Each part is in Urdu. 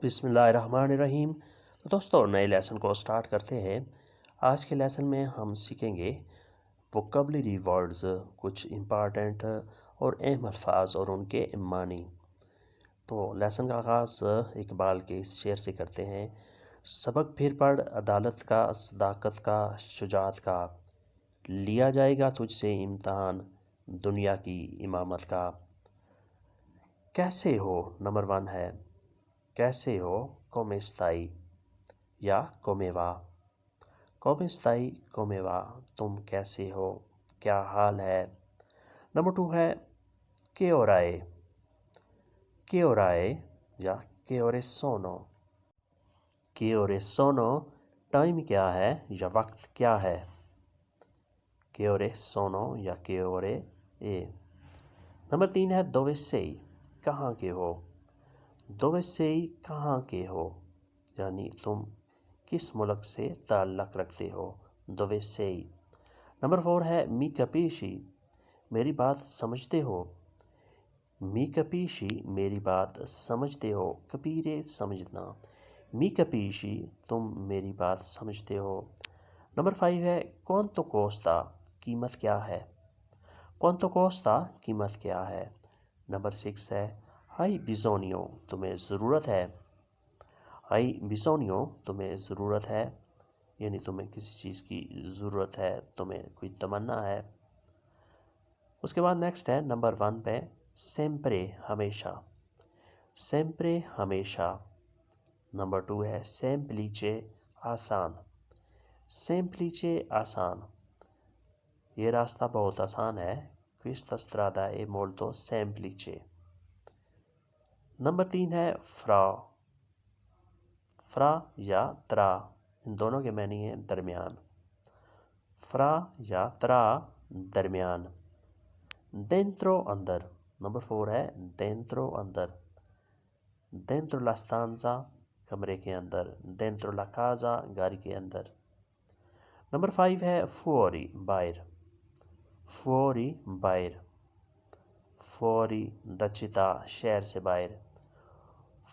بسم اللہ الرحمن الرحیم۔ تو دوستوں نئے لیسن کو سٹارٹ کرتے ہیں۔ آج کے لیسن میں ہم سیکھیں گے ووکیبلری ورڈز، کچھ امپارٹنٹ اور اہم الفاظ اور ان کے معنی۔ تو لیسن کا آغاز اقبال کے اس شعر سے کرتے ہیں۔ سبق پھر پڑھ عدالت کا، صداقت کا، شجاعت کا، لیا جائے گا تجھ سے امتحان دنیا کی امامت کا۔ کیسے ہو نمبر 1 ہے کیسے ہو، come stai یا come va۔ come stai، come va، تم کیسے ہو، کیا حال ہے۔ نمبر 2 ہے che ora è، che ora è یا che ore sono۔ che ore sono، time کیا ہے یا وقت کیا ہے۔ che ore sono یا che ore è۔ نمبر 3 ہے dove sei، کہاں کے ہو۔ dove sei، کہاں کے ہو، یعنی تم کس ملک سے تعلق رکھتے ہو۔ dove sei۔ نمبر 4 ہے mi capisci، میری بات سمجھتے ہو۔ mi capisci، میری بات سمجھتے ہو، capire سمجھنا۔ mi capisci، تم میری بات سمجھتے ہو۔ نمبر 5 ہے quanto costa، قیمت کیا ہے۔ quanto costa، قیمت کیا ہے۔ نمبر 6 ہے hai bisogno، تمہیں ضرورت ہے۔ hai bisogno، تمہیں ضرورت ہے، یعنی تمہیں کسی چیز کی ضرورت ہے، تمہیں کوئی تمنا ہے۔ اس کے بعد نیکسٹ ہے نمبر 1 پہ sempre، ہمیشہ۔ sempre، ہمیشہ۔ نمبر 2 ہے semplice، آسان۔ semplice، آسان، یہ راستہ بہت آسان ہے۔ questa strada è molto semplice۔ Number 3 ہے fra، fra یا tra، ان دونوں کے معنی ہیں درمیان۔ fra یا tra، درمیان۔ dentro، اندر۔ نمبر 4 ہے dentro، اندر۔ dentro la stanza، کمرے کے اندر۔ dentro la casa، گھر کے اندر۔ نمبر 5 ہے fuori، باہر۔ fuori، باہر۔ fuori da città، شہر سے باہر۔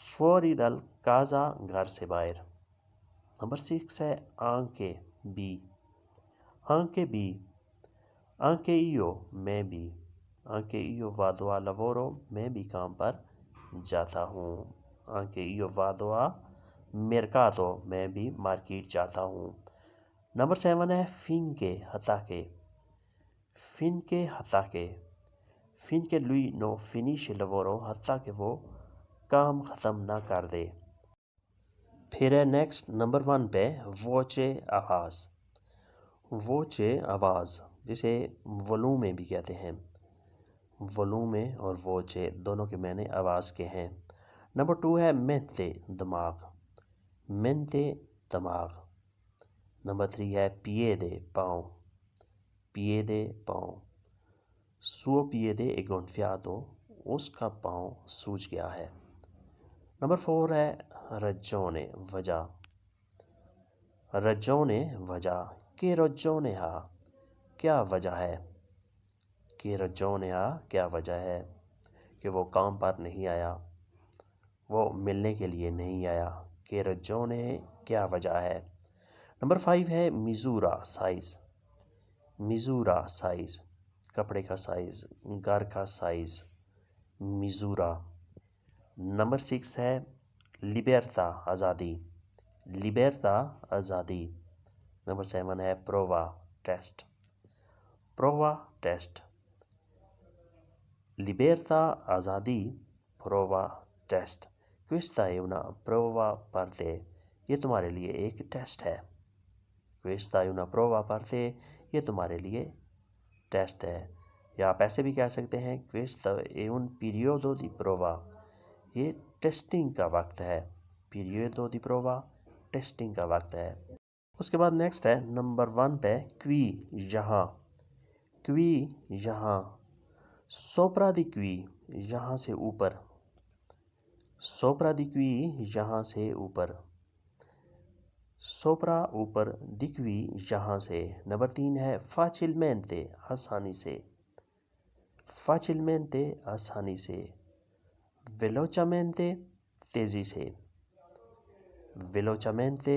fuori dal casa، گھر سے باہر۔ نمبر 6 ہے anche، بھی۔ anche بھی، anche io، میں بھی۔ anche io vado a lavoro، میں بھی کام پر جاتا ہوں۔ anche io vado a mercato، میں بھی مارکیٹ جاتا ہوں۔ نمبر 7 ہے finché، حتیٰ کہ۔ finché، حتیٰ کہ۔ finché lui non finisce il lavoro، حتیٰ کہ وہ کام ختم نہ کر دے۔ پھر ہے نیکسٹ نمبر 1 پہ voce، آواز۔ voce، آواز، جسے volume بھی کہتے ہیں۔ volume اور voce دونوں کے معنی آواز کے ہیں۔ نمبر 2 ہے mente، دماغ۔ mente، دماغ۔ نمبر 3 ہے piede، پاؤں۔ piede، پاؤں۔ suo piede è gonfiato، اس کا پاؤں سوج گیا ہے۔ نمبر 4 ہے ragione، وجہ۔ ragione، وجہ۔ che ragione ha، کیا وجہ ہے۔ che ragione ha، کیا وجہ ہے کہ وہ کام پر نہیں آیا، وہ ملنے کے لیے نہیں آیا۔ che ragione، کیا وجہ ہے۔ نمبر 5 ہے misura، سائز۔ misura، سائز، کپڑے کا سائز، گھر کا سائز۔ misura۔ نمبر 6 ہے libertà، آزادی۔ libertà، آزادی۔ نمبر 7 ہے prova، test. prova، test. libertà، آزادی، prova، test. questa è una prova per te، یہ تمہارے لیے ایک ٹیسٹ ہے۔ questa è una prova per te، یہ تمہارے لیے ٹیسٹ ہے۔ یا آپ ایسے بھی کہہ سکتے ہیں questo è un periodo di prova، یہ ٹیسٹنگ کا وقت ہے۔ periodo di prova، ٹیسٹنگ کا وقت ہے۔ اس کے بعد نیکسٹ ہے نمبر 1 پہ qui، یہاں۔ qui، یہاں۔ sopra di qui، یہاں سے اوپر۔ sopra di qui، یہاں سے اوپر۔ sopra، اوپر، di qui، یہاں سے۔ نمبر 3 ہے facilmente، آسانی سے۔ facilmente، آسانی سے۔ velocemente، تیزی سے۔ velocemente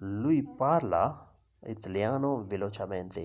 lui parla italiano velocemente,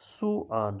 su an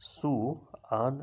su an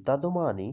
da domani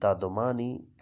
da domani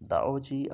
da oggi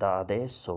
da adesso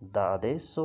da adesso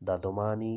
da domani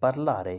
parlare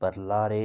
parlare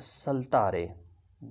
saltare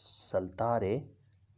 saltare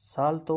salto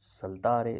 saltare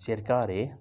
cercare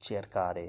cercare।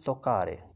toccare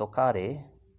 toccare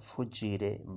fuggire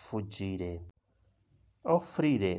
fuggire। offrire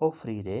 offrire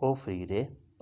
offrire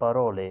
parole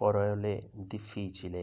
parole difficile,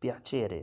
piacere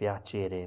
piacere।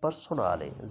personale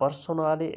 personale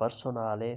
personale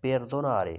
perdonare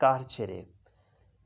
carcere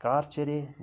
carcere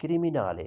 criminale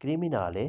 criminale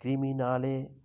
criminale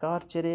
carcere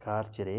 carcere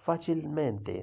facilmente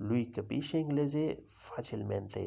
lui capisce inglese facilmente,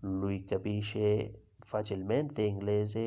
lui capisce facilmente inglese,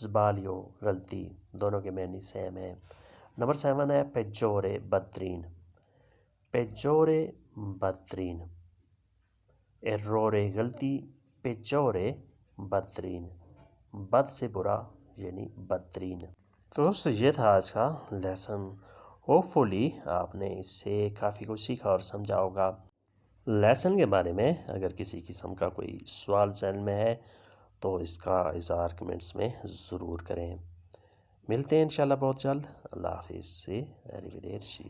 زبالیو غلطی، دونوں کے معنی سیم ہیں۔ نمبر 7 ہے پیجورے بدترین، پیجورے بدترین، ایرورے غلطی، پیجورے بدترین، بد سے برا یعنی بدترین۔ تو دوستو یہ تھا آج کا لیسن، ہوپ فلی آپ نے اس سے کافی کچھ سیکھا اور سمجھا ہوگا۔ لیسن کے بارے میں اگر کسی قسم کا کوئی سوال ذہن میں ہے تو اس کا اظہار کمنٹس میں ضرور کریں۔ ملتے ہیں انشاءاللہ بہت جلد۔ اللہ حافظ سے اریویدرچی۔